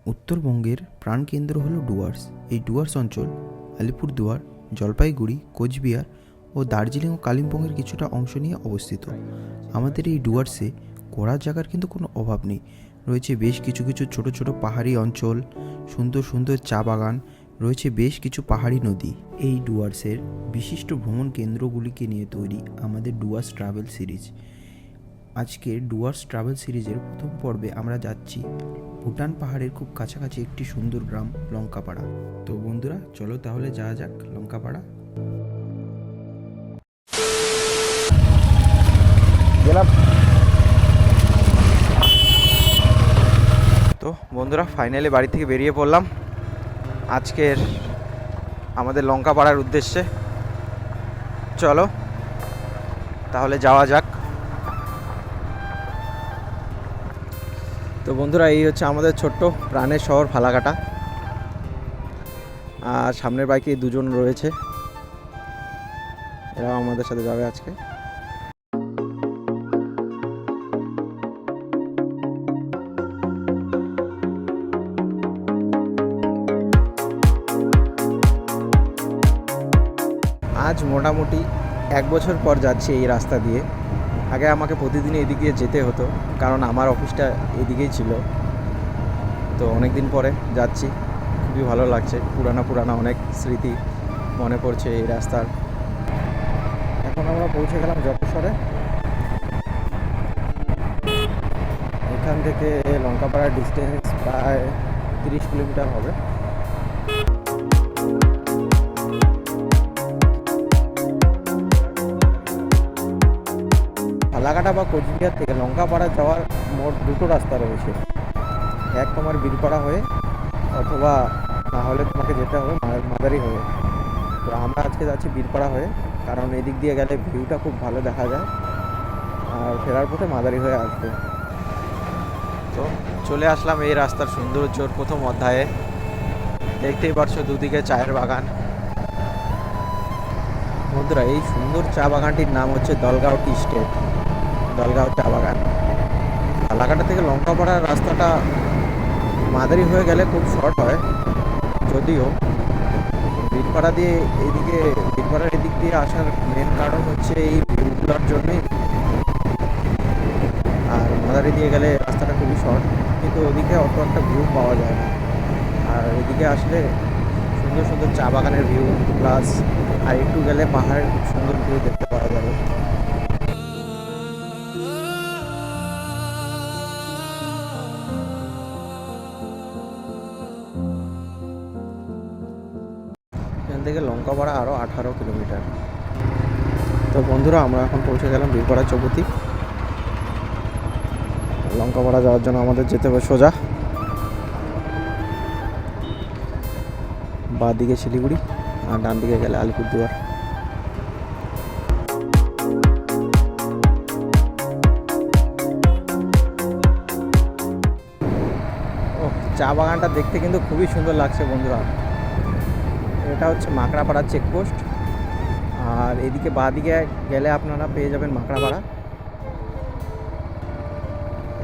উত্তরবঙ্গের প্রাণকেন্দ্র হল ডুয়ার্স। এই ডুয়ার্স অঞ্চল আলিপুরদুয়ার, জলপাইগুড়ি, কোচবিহার ও দার্জিলিং ও কালিম্পংয়ের কিছুটা অংশ নিয়ে অবস্থিত। আমাদের এই ডুয়ার্সে ঘোরার জায়গার কিন্তু কোনো অভাব নেই। রয়েছে বেশ কিছু কিছু ছোট ছোট পাহাড়ি অঞ্চল, সুন্দর সুন্দর চা বাগান, রয়েছে বেশ কিছু পাহাড়ি নদী। এই ডুয়ার্সের বিশিষ্ট ভ্রমণ কেন্দ্রগুলিকে নিয়ে তৈরি আমাদের ডুয়ার্স ট্রাভেল সিরিজ। আজকে ডুয়ার্স ট্রাভেল সিরিজের প্রথম পর্বে আমরা যাচ্ছি ভুটান পাহাড়ের খুব কাছাকাছি একটি সুন্দর গ্রাম লঙ্কাপাড়া। তো বন্ধুরা, চলো তাহলে যাওয়া যাক লঙ্কাপাড়া। তো বন্ধুরা, ফাইনালি বাড়ি থেকে বেরিয়ে পড়লাম আজকের আমাদের লঙ্কাপাড়ার উদ্দেশ্যে। চলো তাহলে যাওয়া যাক। তো বন্ধুরা, এই হচ্ছে আমাদের ছোট্ট প্রাণের শহর ফালাকাটা। আর সামনের বাইকে দুজন রয়েছে, এরাও আমাদের সাথে যাবে আজকে। আজ মোটামুটি 1 বছর পর যাচ্ছি এই রাস্তা দিয়ে। আগে আমাকে প্রতিদিন এদিক দিয়ে যেতে হতো, কারণ আমার অফিসটা এদিকেই ছিল। তো অনেক দিন পরে যাচ্ছি, খুবই ভালো লাগছে। পুরানা অনেক স্মৃতি মনে পড়ছে এই রাস্তার। এখন আমরা পৌঁছে গেলাম জটেশ্বরে। এখান থেকে লঙ্কাপাড়ার ডিস্টেন্স প্রায় 30 কিলোমিটার হবে। ফালাকাটা বা কোচবিহার থেকে লঙ্কাপাড়া যাওয়ার মোট দুটো রাস্তা রয়েছে। এক তোমার বীরপাড়া হয়ে, অথবা না হলে তোমাকে যেতে হবে মাদারি হয়ে। তো আমরা আজকে যাচ্ছি বীরপাড়া হয়ে, কারণ এদিক দিয়ে গেলে ভিউটা খুব ভালো দেখা যায়। আর ফেরার পথে মাদারি হয়ে আসবে। তো চলে আসলাম এই রাস্তার সৌন্দর্যর প্রথম অধ্যায়ে। দেখতেই পারছো দুদিকে চায়ের বাগান। বন্ধুরা, এই সুন্দর চা বাগানটির নাম হচ্ছে দলগাঁও টি স্টেট, দলগাঁও চা বাগান। ফালাকাটা থেকে লঙ্কাপাড়ার রাস্তাটা মাদারি হয়ে গেলে খুব শর্ট হয়, যদিও বীরপাড়া দিয়ে বীরপাড়ার এদিক দিয়ে আসার মেন কারণ হচ্ছে এই ভিউগুলোর জন্যই। আর মাদারি দিয়ে গেলে রাস্তাটা খুবই শর্ট, কিন্তু ওদিকে অত একটা ভিউ পাওয়া যায় না। আর এদিকে আসলে সুন্দর সুন্দর চা বাগানের ভিউ, প্লাস আর একটু গেলে পাহাড়ের খুব সুন্দর ভিউ দেখতে পাওয়া যাবে। এখান থেকে লঙ্কাপাড়া আরও 18 কিলোমিটার। তো বন্ধুরা, আমরা এখন পৌঁছে গেলাম বীরপাড়া চৌপতি। লঙ্কাপাড়া যাওয়ার জন্য আমাদের যেতে হবে সোজা, বাঁ দিকে শিলিগুড়ি আর ডান দিকে গেলে আলিপুরদুয়ার। ও, চা বাগানটা দেখতে কিন্তু খুবই সুন্দর লাগছে বন্ধুরা। এটা হচ্ছে মাকড়াপাড়া চেকপোস্ট। আর এদিকে বাঁ দিকে গেলে আপনারা পেয়ে যাবেন মাকড়াপাড়া।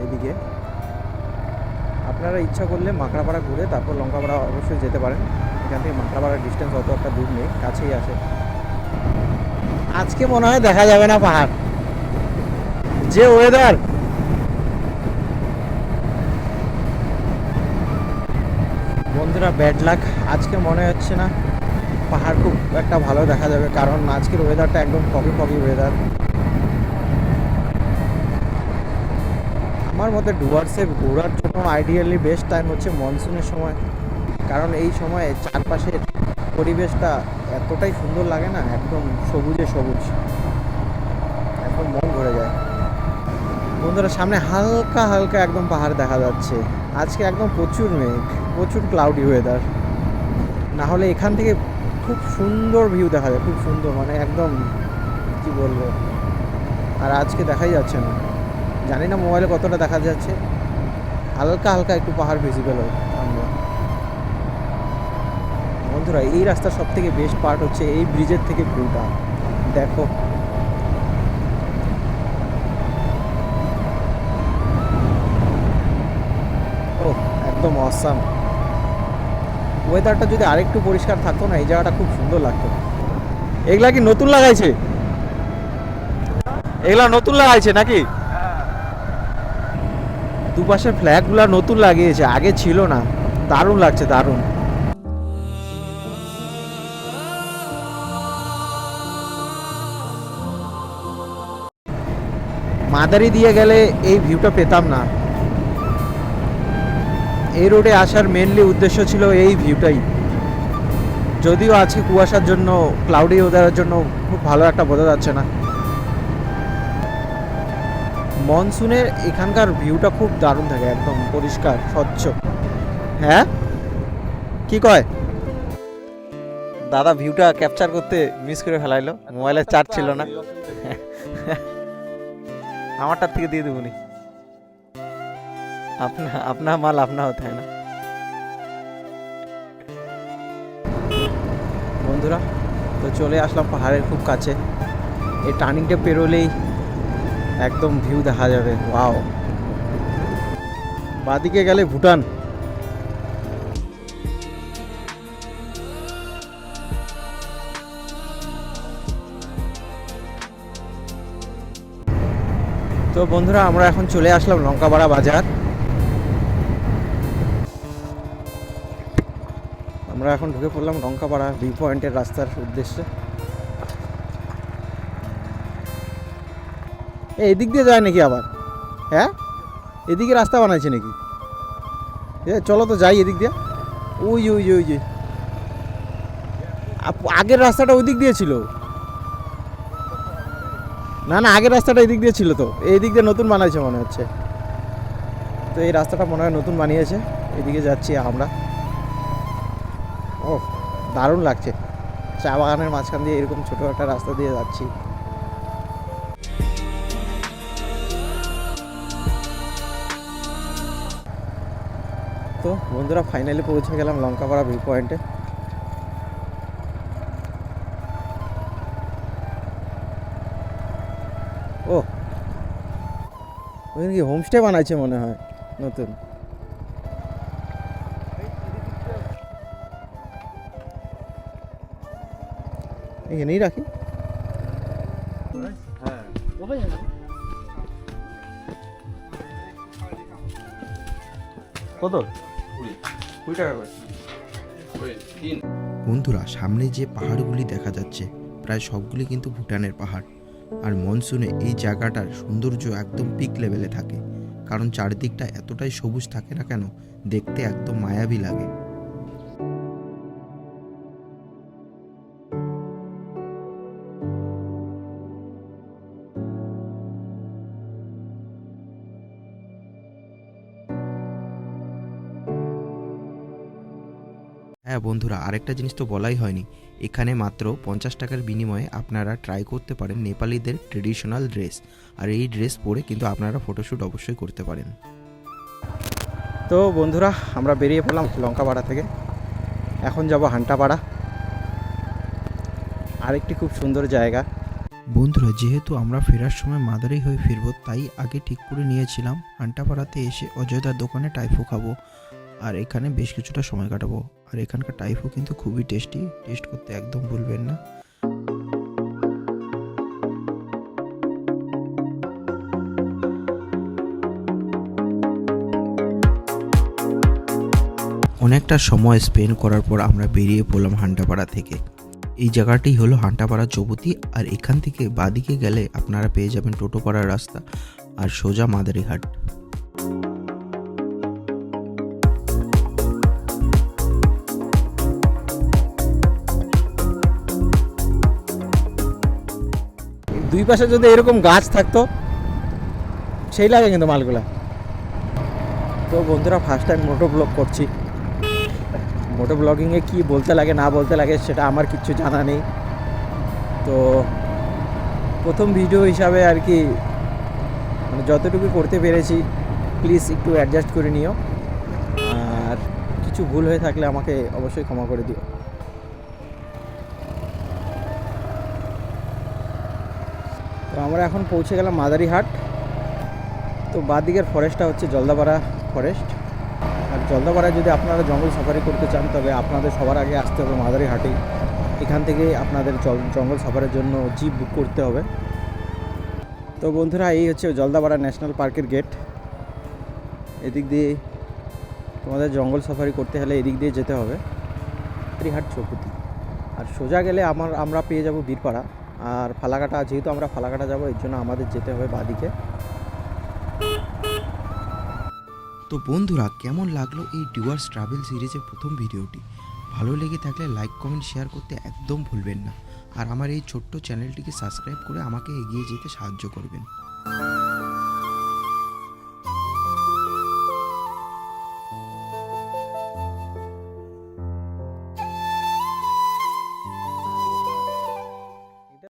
এদিকে আপনারা ইচ্ছা করলে মাকড়াপাড়া ঘুরে তারপর লঙ্কাপাড়া অবশ্যই যেতে পারেন। এখান থেকে মাকড়াপাড়ার ডিস্টেন্স অত একটা দূর নেই, কাছেই আসে। আজকে মনে হয় দেখা যাবে না পাহাড়, যে ওয়েদার। বন্ধুরা, ব্যাড লাক, আজকে মনে হচ্ছে না পাহাড় খুব একটা ভালো দেখা যাবে, কারণ আজকের ওয়েদারটা একদম ফগি ওয়েদার। আমার মতে ডুয়ার্সে ঘোরার জন্য আইডিয়ালি বেস্ট টাইম হচ্ছে মনসুনের সময়, কারণ এই সময় চারপাশের পরিবেশটা এতটাই সুন্দর লাগে না, একদম সবুজে সবুজ, একদম মন ভরে যায়। বন্ধুরা, সামনে হালকা হালকা একদম পাহাড় দেখা যাচ্ছে। আজকে একদম প্রচুর মেঘ, প্রচুর ক্লাউডি ওয়েদার। না হলে এখান থেকে খুব সুন্দর ভিউ দেখা যায়, খুব সুন্দর, মানে একদম কি বলবো। আর আজকে দেখাই যাচ্ছে না, জানি না মোবাইলে কতটা দেখা যাচ্ছে। হালকা হালকা একটু পাহাড় ভিজিবল হয় আমরা। বন্ধুরা, এই রাস্তার সব থেকে বেস্ট পার্ট হচ্ছে এই ব্রিজের থেকে ভিউটা দেখো। ও একদম অসাম। ওয়েদারটা যদি আরেকটু পরিষ্কার থাকতো না, এই জায়গাটা খুব সুন্দর লাগতো। এগুলা কি নতুন লাগাইছে? এগুলা নতুন লাগাইছে নাকি? দুপাশের ফ্ল্যাগগুলা নতুন লাগিয়েছে, আগে ছিল না। দারুণ লাগছে, দারুণ। মাদারি দিয়ে গেলে এই ভিউটা পেতাম না। এই রোডে আসার মেনলি উদ্দেশ্য ছিল এই ভিউটাই। যদিও আজকে কুয়াশার জন্য, ক্লাউডি ওয়েদারের জন্য খুব ভালো একটা বোঝা যাচ্ছে না। মনসুনের এখানকার ভিউটা খুব দারুণ থাকে, একদম পরিষ্কার স্বচ্ছ। হ্যাঁ, কি কয় দাদা? ভিউটা ক্যাপচার করতে মিস করে ফেলাইলো, মোবাইলে চার্জ ছিল না। আমারটার থেকে দিয়ে দেবনি, আপনা মাল আপনা হতে হয় না। বন্ধুরা, তো চলে আসলাম পাহাড়ের খুব কাছে। এই টার্নিংটা পেরোলেই একদম ভিউ দেখা যাবে। ওয়াও! বাদিকে গেলে ভুটান। তো বন্ধুরা, আমরা এখন চলে আসলাম লঙ্কাপাড়া বাজার। আমরা এখন ঢুকে পড়লাম লঙ্কাপাড়া ভিউ পয়েন্টের রাস্তার উদ্দেশ্যে। এদিক দিয়ে যায় নাকি আবার? হ্যাঁ, এদিকে রাস্তা বানাইছে নাকি? চলো তো যাই এদিক দিয়ে। ওই যে ওই যে ওই যে আগের রাস্তাটা ওই দিক দিয়ে ছিল। না না, আগের রাস্তাটা এই দিক দিয়ে ছিল, তো এই দিক দিয়ে নতুন বানাইছে মনে হচ্ছে। তো এই রাস্তাটা মনে হয় নতুন বানিয়েছে। এদিকে যাচ্ছি আমরা। ও, দারুণ লাগছে। চা বাগানের মাঝখান দিয়ে এরকম ছোট একটা রাস্তা দিয়ে যাচ্ছি। তো বন্ধুরা, ফাইনালি পৌঁছে গেলাম লঙ্কাপাড়া ভিউ পয়েন্টে। ও, ওখানে কি হোমস্টে বানাইছে মনে হয় নতুন। এখানেই রাখি। কত? 20 টাকা করে। বন্ধুরা, সামনে যে পাহাড়গুলি দেখা যাচ্ছে প্রায় সবগুলি কিন্তু ভুটানের পাহাড়। আর মনসুনে এই জায়গাটার সৌন্দর্য একদম পিক লেভেলে থাকে, কারণ চারিদিকটা এতটাই সবুজ থাকে না কেন, দেখতে একদম মায়াবী লাগে। হ্যাঁ বন্ধুরা, আরেকটা জিনিস তো বলাই হয়নি, এখানে মাত্র 50 টাকার বিনিময়ে আপনারা ট্রাই করতে পারেন নেপালিদের ট্রেডিশনাল ড্রেস। আর এই ড্রেস পরে কিন্তু আপনারা ফটোশ্যুট অবশ্যই করতে পারেন। তো বন্ধুরা, আমরা বেরিয়ে পড়লাম লঙ্কাপাড়া থেকে। এখন যাব হান্টাপাড়া, আরেকটি খুব সুন্দর জায়গা। বন্ধুরা, যেহেতু আমরা ফেরার সময় মাদারি হয়ে ফিরবো, তাই আগে ঠিক করে নিয়েছিলাম হান্টাপাড়াতে এসে অজয়দার দোকানে টাইফো খাবো আর এখানে বেশ কিছুটা সময় কাটাবো। আর এখানকার টাইফো কিন্তু খুবই টেস্টি, টেস্ট করতে একদম ভুলবেন না। অনেকটা সময় স্পেন্ড করার পর আমরা বেরিয়ে পড়লাম হান্টাপাড়া থেকে। এই জায়গাটি হলো হান্টাপাড়া চৌপতি, আর এখান থেকে বাদিকে গেলে আপনারা পেয়ে যাবেন টোটোপাড়ার রাস্তা আর সোজা মাদারিহাট। দুই পাশে যদি এরকম গাছ থাকতো সেই লাগে কিন্তু মালগুলা। তো বন্ধুরা, ফার্স্ট টাইম মোটো ব্লগ করছি। মোটো ব্লগিংয়ে কী বলতে লাগে না বলতে লাগে সেটা আমার কিচ্ছু জানা নেই। তো প্রথম ভিডিও হিসাবে আর কি, মানে যতটুকু করতে পেরেছি, প্লিজ একটু অ্যাডজাস্ট করে নিও। আর কিছু ভুল হয়ে থাকলে আমাকে অবশ্যই ক্ষমা করে দিও। তো আমরা এখন পৌঁছে গেলাম মাদারিহাট। তো বাদিকের ফরেস্টটা হচ্ছে জলদাপাড়া ফরেস্ট, আর জলদাপাড়ায় যদি আপনারা জঙ্গল সাফারি করতে চান তবে আপনাদের সবার আগে আসতে হবে মাদারিহাটে। এখান থেকে আপনাদের জঙ্গল সাফারির জন্য জিপ বুক করতে হবে। তো বন্ধুরা, এই হচ্ছে জলদাপাড়া ন্যাশনাল পার্কের গেট। এদিক দিয়ে তোমাদের জঙ্গল সাফারি করতে হলে এদিক দিয়ে যেতে হবে, মাদারিহাট চৌপতি। আর সোজা গেলে আমরা পেয়ে যাব বীরপাড়া। আর ফালাকাটা, যেহেতু আমরা ফালাকাটা যাব, এর জন্য আমাদের যেতে হবে বাদিকে। তো বন্ধুরা, কেমন লাগলো এই ডুয়ার্স ট্রাভেল সিরিজের প্রথম ভিডিওটি? ভালো লেগে থাকলে লাইক কমেন্ট শেয়ার করতে একদম ভুলবেন না। আর আমার এই ছোট্ট চ্যানেলটিকে সাবস্ক্রাইব করে আমাকে এগিয়ে যেতে সাহায্য করবেন।